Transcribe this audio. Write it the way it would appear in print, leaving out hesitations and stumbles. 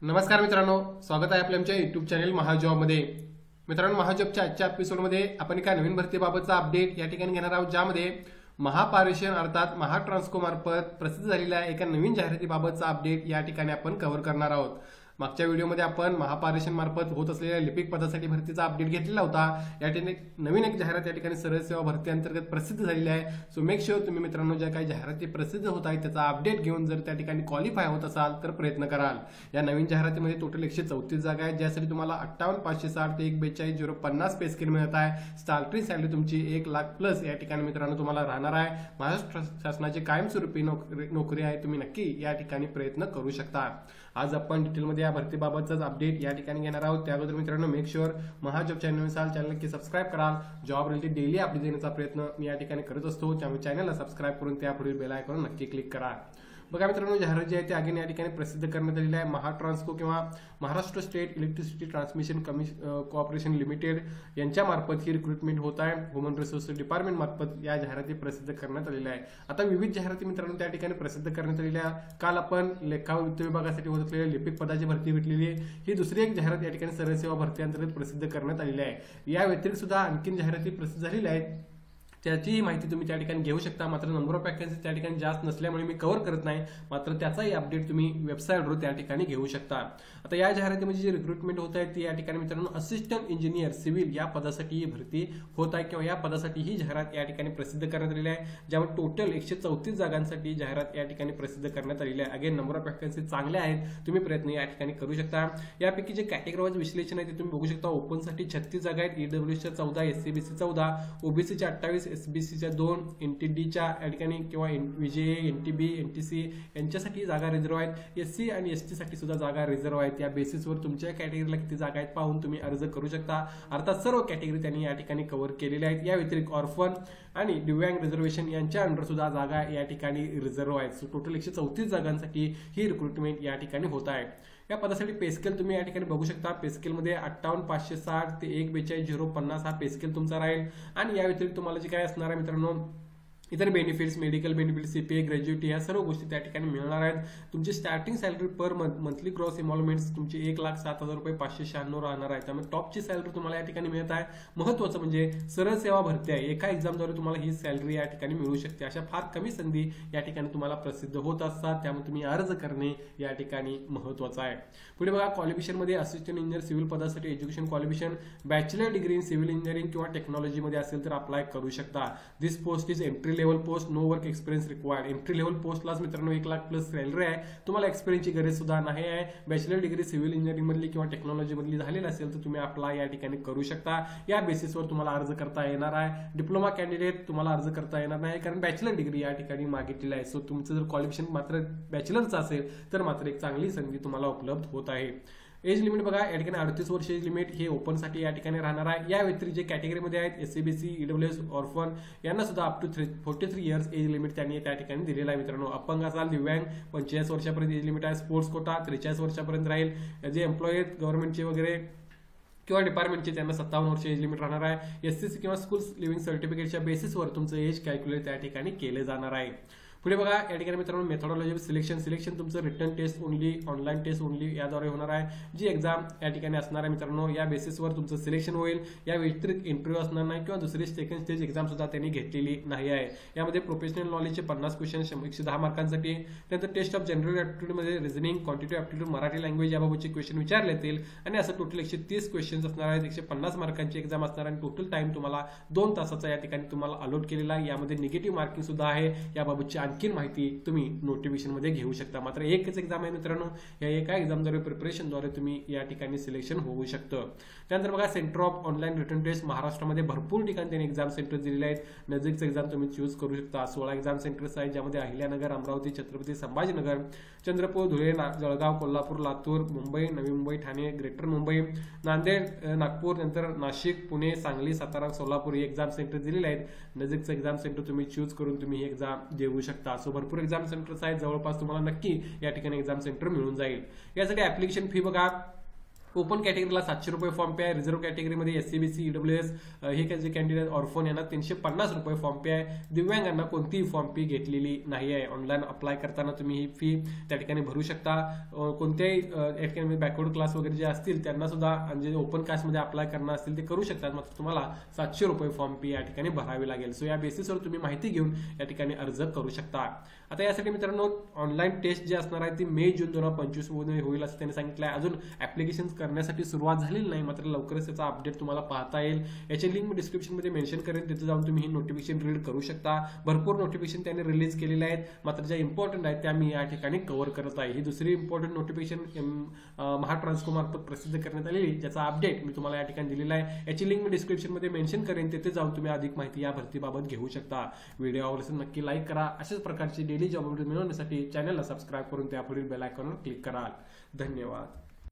नमस्कार मित्रांनो, स्वागत आहे आपल्या आमच्या युट्यूब चॅनल महाजॉबमध्ये। मित्रांनो, महाजॉबच्या आजच्या एपिसोडमध्ये आपण एका नवीन भरतीबाबतचा अपडेट या ठिकाणी घेणार आहोत, ज्यामध्ये महापारेषण अर्थात महाट्रान्सको मार्फत प्रसिद्ध झालेल्या एका नवीन जाहिरातीबाबतचा अपडेट या ठिकाणी आपण कव्हर करणार आहोत। मागच्या व्हिडिओमध्ये आपण महापारेषण मार्फत होत असलेल्या लिपिक पदासाठी भरतीचा अपडेट घेतलेला होता। या ठिकाणी नवीन एक जाहिरात या ठिकाणी सरळ सेवा भरती अंतर्गत प्रसिद्ध झालेली आहे। सो मेक शुअर तुम्ही मित्रांनो ज्या काही जाहिराती प्रसिद्ध होत आहेत त्याचा अपडेट घेऊन जर त्या ठिकाणी क्वालिफाय होत असाल तर प्रयत्न कराल। या नवीन जाहिरातीमध्ये टोटल 134 जागा आहेत, ज्यासाठी तुम्हाला 58,560 ते 1,42,050 पे स्केल मिळत आहे। स्टार्टिंग सॅलरी तुमची 1 लाख प्लस या ठिकाणी मित्रांनो तुम्हाला राहणार आहे। महाराष्ट्र शासनाची कायमस्वरूपी नोकरी आहे, तुम्ही नक्की या ठिकाणी प्रयत्न करू शकता। आज आपण डिटेलमध्ये या भरतीबाबतचा अपडेट या ठिकाणी घेणार आहोत। त्या अगोदर मित्रांनो मेक शुअर महाजॉब चॅनल असाल चॅनल नक्की सबस्क्राईब कराल। जॉब रिलेटेड डेली अपडेट देण्याचा प्रयत्न मी या ठिकाणी करत असतो, त्यामुळे चॅनलला सबस्क्राईब करून त्यापुढील बेल आयकॉन नक्की क्लिक करा। बघा मित्रांनो, जाहिरात जी आहे ती अगेन या ठिकाणी प्रसिद्ध करण्यात आलेली आहे। महाट्रान्सको किंवा Maharashtra state electricity transmission corporation limited यांच्या मार्फत ही रिक्रुटमेंट होत आहे। ह्युमन रिसोर्स डिपार्टमेंट मार्फत या जाहिराती प्रसिद्ध करण्यात आलेल्या आहे। आता विविध जाहिराती मित्रांनो त्या ठिकाणी प्रसिद्ध करण्यात आलेल्या आहे। काल आपण लेखा वित्त विभागासाठी होत असलेल्या लिपिक पदाची भरती भेटलेली आहे। ही दुसरी एक जाहिरात या ठिकाणी सरळ सेवा भरती अंतर्गत प्रसिद्ध करण्यात आलेली आहे। या व्यतिरिक्त सुद्धा आणखीन जाहिराती प्रसिद्ध झालेल्या आहेत, त्याचीही माहिती तुम्ही त्या ठिकाणी घेऊ शकता। मात्र नंबर ऑफ वॅकन्सी त्या ठिकाणी जास्त नसल्यामुळे मी कव्हर करत नाही, मात्र त्याचाही अपडेट तुम्ही वेबसाईटवर त्या ठिकाणी घेऊ शकता। आता या जाहिरातीमध्ये जी रिक्रुटमेंट होत आहे ती या ठिकाणी मित्रांनो असिस्टंट इंजिनियर सिव्हिल या पदासाठी ही भरती होत आहे किंवा या पदासाठी ही जाहिरात या ठिकाणी प्रसिद्ध करण्यात आलेली आहे, ज्यामध्ये टोटल 134 जागांसाठी जाहिरात या ठिकाणी प्रसिद्ध करण्यात आलेली आहे। अगेन नंबर ऑफ वॅकन्सी चांगले आहेत, तुम्ही प्रयत्न या ठिकाणी करू शकता। यापैकी जे कॅटेगरी वाईज विश्लेषण आहे ते तुम्ही बघू शकता। ओपनसाठी 36 जागा आहेत, ईडब्ल्यूएसच्या 14, एससीबीसी 14, ओबीसीच्या 28, एसबीसीच्या 2, एनटीडीच्या या ठिकाणी किंवा विजे, एनटीबी, एनटीसी यांच्यासाठी जागा रिझर्व आहेत। एससी आणि एसटी साठी सुद्धा जागा रिझर्व आहेत। या बेसिसवर तुमच्या कॅटेगरीला किती जागा आहेत पाहून तुम्ही अर्ज करू शकता। अर्थात सर्व कॅटेगरी त्यांनी या ठिकाणी कव्हर केलेल्या आहेत। या व्यतिरिक्त ऑर्फन आणि दिव्यांग रिझर्वेशन यांच्या अंडर सुद्धा जागा या ठिकाणी रिझर्व आहेत। सो टोटल 134 जागांसाठी ही रिक्रुटमेंट या ठिकाणी होत आहे। या पदासाठी पेस्केल तुम्ही या ठिकाणी बघू शकता। पेस्केलमध्ये 58,560 ते 1,42,050 हा पेस्केल तुमचा राहील। आणि या व्यतिरिक्त तुम्हाला जे काय असणार आहे मित्रांनो इतर बेनिफिट्स, मेडिकल बेनिफिट्स, सीपीए, ग्रॅज्युएटी या सर्व गोष्टी त्या ठिकाणी मिळणार आहेत। तुमची स्टार्टिंग सॅलरी पर मंथली ग्रॉस इन्व्हॉल्वमेंट्स तुमची 1,07,596 राहणार आहे। त्यामुळे टॉपची सॅलरी तुम्हाला या ठिकाणी मिळत आहे। महत्त्वाचं म्हणजे सरळ सेवा भरती आहे, एका एक्झामद्वारे तुम्हाला ही सॅलरी या ठिकाणी मिळू शकते। अशा फार कमी संधी या ठिकाणी तुम्हाला प्रसिद्ध होत असतात, त्यामुळे तुम्ही अर्ज करणे या ठिकाणी महत्त्वाचं आहे। पुढे बघा, क्वालिफिकेशनमध्ये असिस्टंट इंजिनियर सिव्हिल पदासाठी education qualification bachelor degree in civil engineering किंवा टेक्नॉलॉजीमध्ये असेल तर अप्लाय करू शकता। This post is entry level post, no work experience required. Entry level पोस्टलाच मित्रांनो 1 लाख प्लस सॅलरी आहे, तुम्हाला एक्सपिरियन्सची गरज सुद्धा नाही आहे। बॅचलर डिग्री सिव्हिल इंजिनिअरिंग मधली किंवा टेक्नॉलॉजी मधली झालेली असेल तर तुम्ही अप्लाय या ठिकाणी करू शकता। या बेसिसवर तुम्हाला अर्ज करता येणार आहे। डिप्लोमा कॅन्डिडेट तुम्हाला अर्ज करता येणार नाही, कारण बॅचलर डिग्री या ठिकाणी मागितलेली आहे। सो तुमचं जर क्वालिफिकेशन मात्र बॅचलरचं असेल तर मात्र एक चांगली संधी तुम्हाला उपलब्ध होत आहे। एज लिमिट बघा, या ठिकाणी 38 वर्ष एज लिमिट हे ओपनसाठी या ठिकाणी राहणार आहे। या व्यतिरिक्त जे कॅटेगरीमध्ये आहेत एससीबीसी, ईडब्ल्यूएस, ऑर्फन यांना सुद्धा up to 43 years age limit त्यांनी त्या ठिकाणी दिलेला आहे। मित्रांनो, अपंग असाल, दिव्यांग 45 वर्षापर्यंत एज लिमिट आहे। स्पोर्ट्स कोटा 43 वर्षापर्यंत राहील। जे एम्प्लॉई आहेत गव्हर्नमेंटचे वगैरे किंवा डिपार्टमेंटचे त्यांना 57 वर्ष एज लिमिट राहणार आहे। एससीसी किंवा स्कूल लिव्हिंग सर्टिफिकेटच्या बेसिसवर तुमचं एज कॅल्क्युलेट त्या ठिकाणी केले जाणार आहे। पुढे बघा, या ठिकाणी मित्रांनो मेथोडॉलॉजी सिलेक्शन तुमचं written test only, online test only याद्वारे होणार आहे। जी एक्झाम या ठिकाणी असणार आहे मित्रांनो, या बेसिसवर तुमचं सिलेक्शन होईल। या व्यतिरिक्त इंटरव्ह्यू असणार नाही किंवा दुसरी सेकंड स्टेज एक्झाम सुद्धा त्यांनी घेतलेली नाही आहे। यामध्ये प्रोफेशनल नॉलेजचे 50 क्वेश्चन 110 मार्कांसाठी, त्यानंतर टेस्ट ऑफ जनरल ॲप्टिट्यूडमध्ये reasoning, quantitative aptitude, Marathi language याबाबतचे क्वेश्चन विचारले जातील। आणि असं टोटल 130 क्वेश्चन्स असणार आहेत। 150 मार्कांची एक्झाम असणार आणि टोटल टाइम तुम्हाला 2 तासाचा या ठिकाणी तुम्हाला अलॉट केलेला आहे। यामध्ये निगेटिव्ह मार्किंग सुद्धा आहे, याबाबतची आणखी माहिती तुम्ही नोटिफिकेशन मध्ये घेऊ शकता। मात्र एकच एक्झाम आहे मित्रांनो, या एका एक्झामद्वारे प्रिपरेशनद्वारे तुम्ही या ठिकाणी सिलेक्शन होऊ शकतं। त्यानंतर बघा, centre of online written test महाराष्ट्रामध्ये भरपूर ठिकाणी त्यांनी एक्झाम सेंटर दिलेले आहेत। नजीकचं एक्झाम तुम्ही चूज करू शकता। 16 एक्झाम सेंटर्स आहेत, ज्यामध्ये अहिल्यानगर, अमरावती, छत्रपती संभाजीनगर, चंद्रपूर, धुळे, जळगाव, कोल्हापूर, लातूर, मुंबई, नवी मुंबई, ठाणे, ग्रेटर मुंबई, नांदेड, नागपूर, नंतर नाशिक, पुणे, सांगली, सातारा, सोलापूर हे एक्झाम सेंटर दिलेले आहेत। नजीकचं एक्झाम सेंटर तुम्ही चूज करून तुम्ही ही एक्झाम देऊ शकता। सो भरपूर एक्झाम सेंटर्स आहेत, जवळपास तुम्हाला नक्की या ठिकाणी एक्झाम सेंटर मिळून जाईल। यासाठी ऍप्लिकेशन फी बघा, ओपन कॅटेगरीला 700 रुपये फॉर्म पे आहे. रिझर्व्ह कॅटेगरीमध्ये SC/BC EWS हे काही जे कॅन्डिडेट ऑर्फन यांना 350 रुपये फॉर्म पे आहे. दिव्यांगांना कोणतीही फॉर्म फी घेतलेली नाही आहे. ऑनलाईन अप्लाय करताना तुम्ही ही फी त्या ठिकाणी भरू शकता. कोणत्याही या ठिकाणी बॅकवर्ड क्लास वगैरे जे असतील त्यांना सुद्धा जे ओपन कास्टमध्ये अप्लाय करणार असतील ते करू शकतात. मात्र तुम्हाला 700 रुपये फॉर्म फी या ठिकाणी भरावी लागेल. सो या बेसिसवर तुम्ही माहिती घेऊन या ठिकाणी अर्ज करू शकता. आता यासाठी मित्रांनो ऑनलाईन टेस्ट जी असणार आहे ती मे-जून 2025 मध्ये होईल असं त्यांनी सांगितलं आहे. अजून ऍप्लिकेशन करण्यासाठी सुरुवात झालेली नाही, मात्र लवकरच त्याचा अपडेट तुम्हाला पाहता येईल. याची लिंक मी डिस्क्रिप्शनमध्ये मेन्शन करेन, तिथे जाऊन तुम्ही ही नोटिफिकेशन रीड करू शकता. भरपूर नोटिफिकेशन त्यांनी रिलीज केलेले आहेत, मात्र ज्या इम्पॉर्टंट आहेत त्या मी या ठिकाणी कव्हर करत आहे. ही दुसरी इम्पॉर्टंट नोटिफिकेशन महाट्रान्सको मार्फत प्रसिद्ध करण्यात आलेली, ज्याचा अपडेट मी तुम्हाला या ठिकाणी दिलेला आहे. याची लिंक मी डिस्क्रिप्शनमध्ये मेन्शन करेन, तिथे जाऊन तुम्ही अधिक माहिती या भरतीबाबत घेऊ शकता. व्हिडिओ आवडल्यास नक्की लाईक करा. अशाच प्रकारची डेली जॉब अपडेट मिळवण्यासाठी चॅनलला सबस्क्राईब करून त्यापुढील बेल आयकॉनवर क्लिक करा. धन्यवाद.